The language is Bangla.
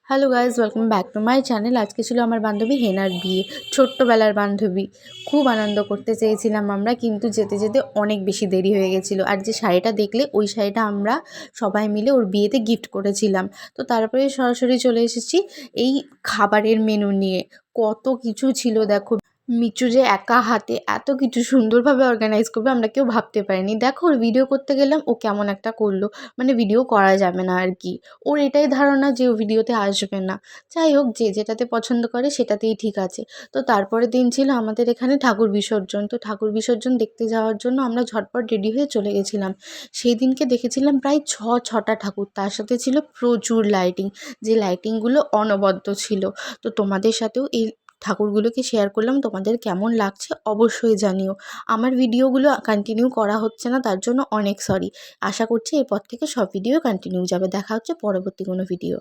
Hello guys, welcome back to my channel. আজকে ছিল আমার বান্ধবী হেনার বিয়ে, ছোট্টবেলার বান্ধবী। খুব আনন্দ করতে চেয়েছিলাম আমরা, কিন্তু যেতে যেতে অনেক বেশি দেরি হয়ে গেছিলো। আর যে শাড়িটা দেখলে, ওই শাড়িটা আমরা সবাই মিলে ওর বিয়েতে গিফট করেছিলাম। তো তারপরে সরাসরি চলে এসেছি এই খাবারের মেনু নিয়ে। কত কিছু ছিল দেখো। মিচু যে একা হাতে এত কিছু সুন্দরভাবে অর্গানাইজ করবে আমরা কেউ ভাবতে পারিনি। দেখো, ওর ভিডিও করতে গেলাম, ও কেমন একটা করলো, মানে ভিডিও করা যাবে না আর কি। ওর এটাই ধারণা যে ও ভিডিওতে আসবে না। যাই হোক, যে যেটাতে পছন্দ করে সেটাতেই ঠিক আছে। তো তারপরের দিন ছিল আমাদের এখানে ঠাকুর বিসর্জন। তো ঠাকুর বিসর্জন দেখতে যাওয়ার জন্য আমরা ঝটপট রেডি হয়ে চলে গেছিলাম। সেই দিনকে দেখেছিলাম প্রায় ছটা ঠাকুর, তার সাথে ছিল প্রচুর লাইটিং, যে লাইটিংগুলো অনবদ্য ছিল। তো তোমাদের সাথেও এই ঠাকুরগুলোকে শেয়ার করলাম। তোমাদের কেমন লাগছে অবশ্যই জানিও। আমার ভিডিওগুলো কন্টিনিউ করা হচ্ছে না, তার জন্য অনেক সরি। আশা করছি এরপর থেকে সব ভিডিও কন্টিনিউ যাবে। দেখা হচ্ছে পরবর্তী কোনো ভিডিও।